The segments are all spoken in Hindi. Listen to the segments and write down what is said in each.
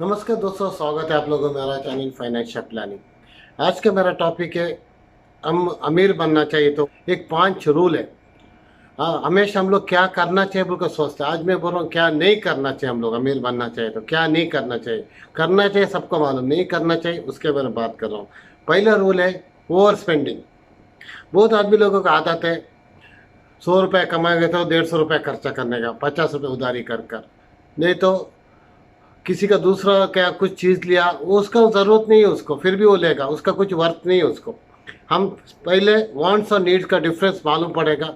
नमस्कार दोस्तों, स्वागत है आप लोगों का मेरा चैनल फाइनेंशियल प्लानिंग। आज का मेरा टॉपिक है हम अमीर बनना चाहिए तो एक 5 रूल है। हमेशा हम लोग क्या करना चाहिए बोल कर सोचते हैं। आज मैं बोल रहा हूँ क्या नहीं करना चाहिए। हम लोग अमीर बनना चाहिए तो क्या नहीं करना चाहिए सबको मालूम, नहीं करना चाहिए उसके बारे में बात कर रहा हूँ। पहला रूल है ओवर स्पेंडिंग। बहुत आदमी लोगों का आदत है 100 रुपये कमाएंगे तो 150 रुपये खर्चा करने का, 50 रुपये उधारी कर कर, नहीं तो किसी का दूसरा क्या कुछ चीज़ लिया, वो उसका ज़रूरत नहीं है उसको, फिर भी वो लेगा, उसका कुछ वर्थ नहीं है उसको। हम पहले वांट्स और नीड्स का डिफरेंस मालूम पड़ेगा,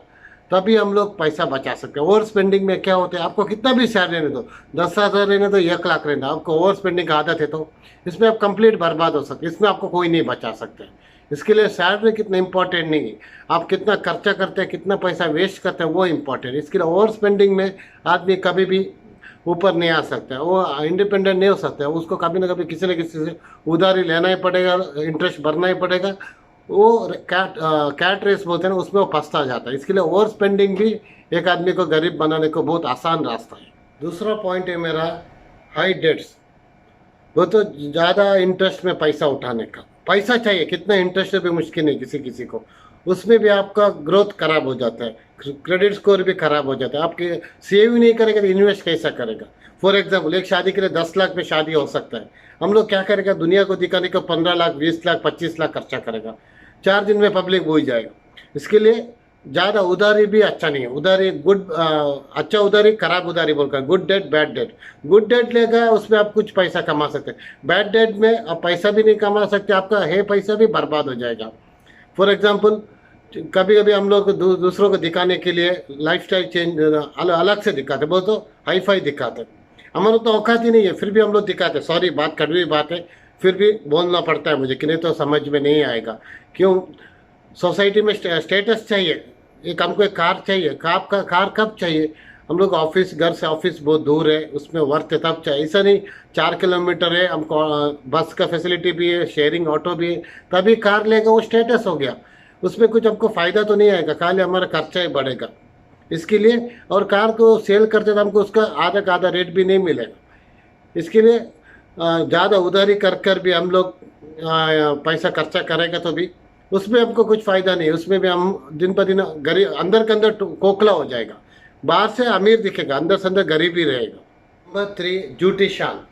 तभी हम लोग पैसा बचा सकते हैं। ओवर स्पेंडिंग में क्या होता है, आपको कितना भी सैलरी रहने दो, 10,000 रहने दो, 1 लाख रहने दो, आपको ओवर स्पेंडिंग का आदत है तो इसमें आप कंप्लीट बर्बाद हो सकते हैं। इसमें आपको कोई नहीं बचा सकते। इसके लिए सैलरी कितना इंपॉर्टेंट नहीं है, आप कितना खर्चा करते हैं, कितना पैसा वेस्ट करते हैं, वो इंपॉर्टेंट है। इसके लिए ओवर स्पेंडिंग में आदमी कभी भी ऊपर नहीं आ सकता है, वो इंडिपेंडेंट नहीं हो सकता है। उसको कभी ना कभी किसी न किसी से उधारी लेना ही पड़ेगा, इंटरेस्ट भरना ही पड़ेगा। वो कैट रेस बोलते हैं ना, उसमें वो फंसता जाता है। इसके लिए ओवर स्पेंडिंग भी एक आदमी को गरीब बनाने को बहुत आसान रास्ता है। दूसरा पॉइंट है मेरा हाई डेट्स। वो तो ज़्यादा इंटरेस्ट में पैसा उठाने का, पैसा चाहिए, कितना इंटरेस्ट भी मुश्किल नहीं किसी किसी को, उसमें भी आपका ग्रोथ खराब हो जाता है, क्रेडिट स्कोर भी खराब हो जाता है। आपके सेव नहीं करेगा तो इन्वेस्ट कैसा करेगा। फॉर एग्जाम्पल एक शादी के लिए 10 लाख में शादी हो सकता है, हम लोग क्या करेगा, दुनिया को दिखाने को 15 लाख 20 लाख 25 लाख खर्चा करेगा, 4 दिन में पब्लिक भूल जाएगा। इसके लिए ज़्यादा उधारी भी अच्छा नहीं है। उधारी अच्छा उधारी खराब उधारी बोलकर, good debt bad debt. Good debt लेगा उसमें आप कुछ पैसा कमा सकते हैं, बैड डेट में आप पैसा भी नहीं कमा सकते, आपका है पैसा भी बर्बाद हो जाएगा। फॉर एग्जाम्पल कभी कभी हम लोग दूसरों को दिखाने के लिए लाइफस्टाइल चेंज अलग से दिखाते, बहुत तो हाई फाई दिखाते। हमारा तो औकात ही नहीं है, फिर भी हम लोग दिखाते। सॉरी, बात कड़वी बात है, फिर भी बोलना पड़ता है मुझे, कि नहीं तो समझ में नहीं आएगा। क्यों? सोसाइटी में स्टेटस चाहिए, एक हमको एक कार चाहिए। कार कब चाहिए? हम लोग ऑफिस, घर से ऑफिस बहुत दूर है, उसमें वर्थ है तब चाहिए। ऐसा नहीं 4 किलोमीटर है, हमको बस का फैसिलिटी भी है, शेयरिंग ऑटो भी है, तभी कार लेगा, वो स्टेटस हो गया। उसमें कुछ हमको फ़ायदा तो नहीं आएगा, खाली हमारा खर्चा ही बढ़ेगा। इसके लिए, और कार को सेल करते तो हमको उसका आधा का आधा रेट भी नहीं मिलेगा। इसके लिए ज़्यादा उधारी कर कर भी हम लोग पैसा खर्चा करेगा तो भी उसमें हमको कुछ फ़ायदा नहीं है। उसमें भी हम दिन पर दिन गरीब, अंदर के अंदर खोखला हो जाएगा। बाहर से अमीर दिखेगा, अंदर से अंदर गरीब ही रहेगा। नंबर 3, झूठी शान।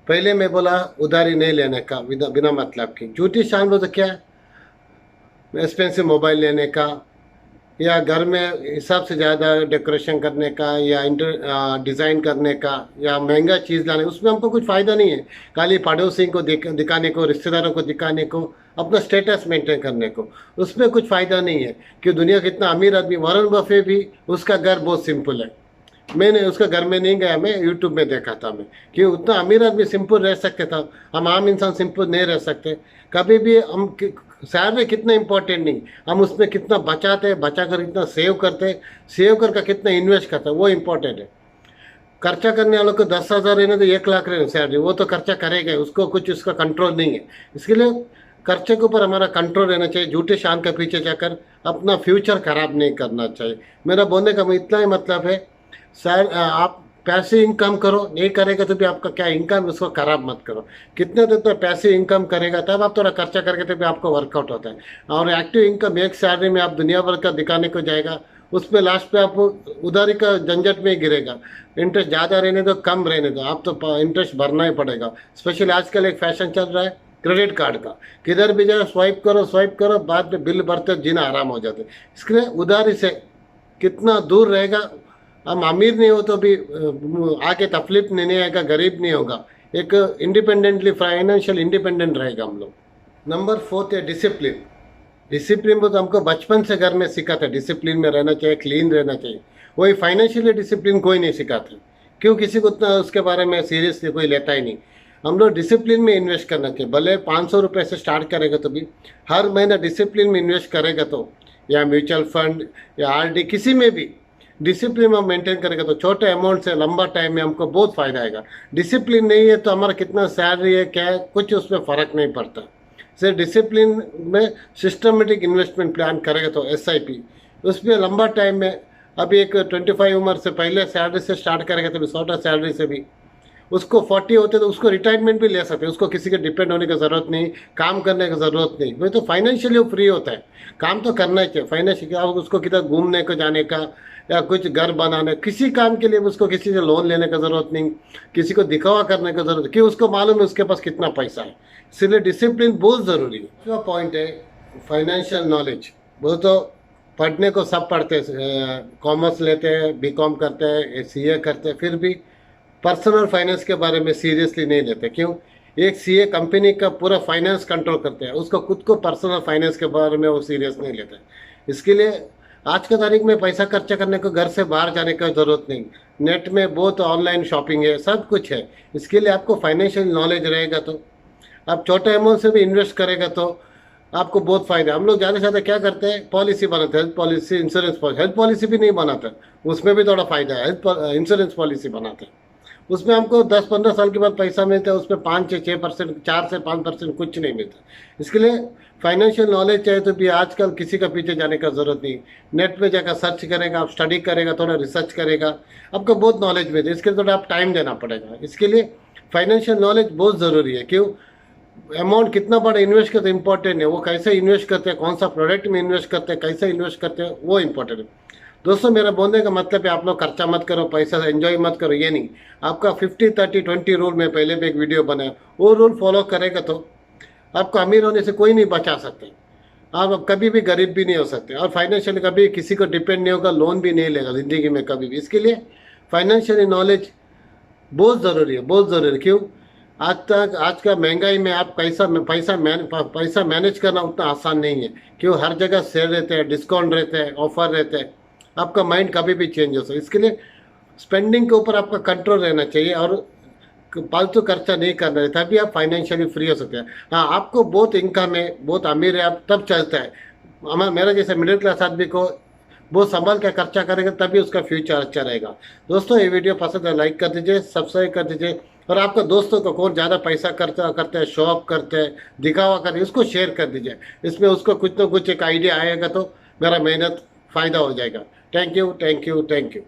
पहले मैं बोला उधारी नहीं लेने का, बिना मतलब की। झूठी शान बोलते क्या है? एक्सपेंसिव मोबाइल लेने का, या घर में हिसाब से ज़्यादा डेकोरेशन करने का, या डिज़ाइन करने का, या महंगा चीज़ लाने, उसमें हमको कुछ फ़ायदा नहीं है। खाली पड़ोसी को दिखाने को, रिश्तेदारों को दिखाने को, अपना स्टेटस मेंटेन करने को, उसमें कुछ फ़ायदा नहीं है। कि दुनिया कितना अमीर आदमी, वॉरेन बफे भी उसका घर बहुत सिंपल है। मैंने उसका घर में नहीं गया, मैं यूट्यूब में देखा था मैं, कि उतना अमीर आदमी सिंपल रह सकते था, हम आम इंसान सिंपल नहीं रह सकते। कभी भी हम सैलरी कितना इंपॉर्टेंट नहीं, हम उसमें कितना बचाते हैं, बचा कर कितना सेव करते हैं, सेव करके कितना इन्वेस्ट करते हैं, वो इंपॉर्टेंट है। खर्चा करने वालों को 10,000 रहने तो 1 लाख रहने सैलरी, वो तो खर्चा करेगा, उसको कुछ उसका कंट्रोल नहीं है। इसके लिए खर्चे के ऊपर हमारा कंट्रोल रहना चाहिए। झूठे शान के पीछे जाकर अपना फ्यूचर खराब नहीं करना चाहिए। मेरा बोलने का इतना ही मतलब है, सर आप पैसे इनकम करो, नहीं करेगा तो भी आपका क्या इनकम, उसको खराब मत करो। कितने देर तक पैसे इनकम करेगा तब आप थोड़ा खर्चा करके तो भी आपको वर्कआउट होता है। और एक्टिव इनकम एक सैलरी में आप दुनिया भर का दिखाने को जाएगा, उसमें लास्ट पे आप उधारी का झंझट में गिरेगा। इंटरेस्ट ज़्यादा रहने दो, कम रहने दो, आप तो इंटरेस्ट भरना ही पड़ेगा। स्पेशली आजकल एक फैशन चल रहा है क्रेडिट कार्ड का, किधर भी जाए स्वाइप करो, बाद में बिल भरते जीना आराम हो जाते। इसके लिए उधारी से कितना दूर रहेगा। हम अमीर नहीं हो तो भी आगे तकलीफ नहीं आएगा, गरीब नहीं होगा, एक इंडिपेंडेंटली फाइनेंशियल इंडिपेंडेंट रहेगा हम लोग। नंबर 4 है डिसिप्लिन। डिसिप्लिन तो हमको बचपन से घर में सिखाते, डिसिप्लिन में रहना चाहिए, क्लीन रहना चाहिए। वही फाइनेंशियली डिसिप्लिन कोई नहीं सिखाते। क्यों? किसी को उतना उसके बारे में सीरियसली कोई लेता ही नहीं। हम लोग डिसिप्लिन में इन्वेस्ट करना चाहिए। भले 500 रुपये से स्टार्ट करेगा तो भी हर महीना डिसिप्लिन में इन्वेस्ट करेगा तो, या म्यूचुअल फंड या आरडी, किसी में भी डिसिप्लिन में मेंटेन करेगा तो छोटे अमाउंट से लंबा टाइम में हमको बहुत फ़ायदा आएगा। डिसिप्लिन नहीं है तो हमारा कितना सैलरी है क्या है, कुछ उसमें फ़र्क नहीं पड़ता। सिर्फ डिसिप्लिन में सिस्टमेटिक इन्वेस्टमेंट प्लान करेगा तो एसआईपी, उसमें लंबा टाइम में, अभी एक 25 उम्र से पहले सैलरी से स्टार्ट करेगा तो भी छोटा सैलरी से भी उसको 40 होते तो उसको रिटायरमेंट भी ले सकते हैं, उसको किसी के डिपेंड होने की ज़रूरत नहीं, काम करने की ज़रूरत नहीं, वो तो फाइनेंशियली फ्री होता है। काम तो करना ही चाहिए फाइनेंशियल, आप उसको किधर घूमने को जाने का या कुछ घर बनाने, किसी काम के लिए उसको किसी से लोन लेने का ज़रूरत नहीं, किसी को दिखावा करने का ज़रूरत, कि उसको मालूम है उसके पास कितना पैसा है। इसलिए डिसिप्लिन बहुत ज़रूरी है। जो पॉइंट है फाइनेंशियल नॉलेज, वो तो पढ़ने को सब पढ़ते हैं, कॉमर्स लेते हैं, बीकॉम करते हैं, सीए करते हैं, फिर भी पर्सनल फाइनेंस के बारे में सीरियसली नहीं लेते। क्यों? एक सीए कंपनी का पूरा फाइनेंस कंट्रोल करते हैं, उसको खुद को पर्सनल फाइनेंस के बारे में वो सीरियस नहीं लेते। इसके लिए आज के तारीख में पैसा खर्चा करने को घर से बाहर जाने का ज़रूरत नहीं, नेट में बहुत ऑनलाइन शॉपिंग है, सब कुछ है। इसके लिए आपको फाइनेंशियल नॉलेज रहेगा तो आप छोटे अमाउंट से भी इन्वेस्ट करेगा तो आपको बहुत फायदा। हम लोग ज़्यादा से ज़्यादा क्या करते हैं, पॉलिसी बनाते हैं, health policy, insurance policy. Health policy भी नहीं बनाते, उसमें भी थोड़ा फायदा है। इंश्योरेंस पॉलिसी बनाते हैं, उसमें हमको 10-15 साल के बाद पैसा मिलता है, उसमें 5 से 6%, 4 से 5% कुछ नहीं मिलता। इसके लिए फाइनेंशियल नॉलेज चाहिए तो भी आजकल किसी का पीछे जाने का ज़रूरत नहीं, नेट पे जाकर सर्च करेगा, आप स्टडी करेगा, थोड़ा रिसर्च करेगा, आपको बहुत नॉलेज मिलता है। इसके लिए थोड़ा आप टाइम देना पड़ेगा। इसके लिए फाइनेंशियल नॉलेज बहुत ज़रूरी है। क्यों? अमाउंट कितना बड़ा इन्वेस्ट करते हैं इंपॉर्टेंट है, वो कैसे इन्वेस्ट करते हैं, कौन सा प्रोडक्ट में इन्वेस्ट करते हैं, कैसे इन्वेस्ट करते हैं, वो इंपॉर्टेंट है। दोस्तों, मेरा बोलने का मतलब है आप लोग खर्चा मत करो, पैसा एंजॉय मत करो, ये नहीं। आपका 50-30-20 रूल में पहले भी एक वीडियो बनाया, वो रूल फॉलो करेगा तो आपको अमीर होने से कोई नहीं बचा सकते। आप अब कभी भी गरीब भी नहीं हो सकते, और फाइनेंशियली कभी किसी को डिपेंड नहीं होगा, लोन भी नहीं लेगा ज़िंदगी में कभी भी। इसके लिए फाइनेंशियली नॉलेज बहुत ज़रूरी है, बहुत ज़रूरी है। क्यों? आज का महंगाई में आप पैसा मैनेज करना उतना आसान नहीं है। क्यों? हर जगह सेल रहते हैं, डिस्काउंट रहते हैं, ऑफर रहते हैं, आपका माइंड कभी भी चेंज हो सकता है। इसके लिए स्पेंडिंग के ऊपर आपका कंट्रोल रहना चाहिए और फालतू खर्चा नहीं करना है, तभी आप फाइनेंशियली फ्री हो सकते हैं। हाँ, आपको बहुत इनकम है, बहुत अमीर है, आप तब चलता है। मेरा जैसे मिडिल क्लास आदमी को बहुत संभाल के खर्चा करेगा, तभी उसका फ्यूचर अच्छा रहेगा। दोस्तों, ये वीडियो पसंद है लाइक कर दीजिए, सब्सक्राइब कर दीजिए, और आपका दोस्तों को कौन ज़्यादा पैसा खर्चा करते हैं, शो ऑफ करते हैं, दिखावा करते हैं, उसको शेयर कर दीजिए। इसमें उसको कुछ ना कुछ एक आइडिया आएगा तो मेरा मेहनत फ़ायदा हो जाएगा। Thank you, thank you, thank you.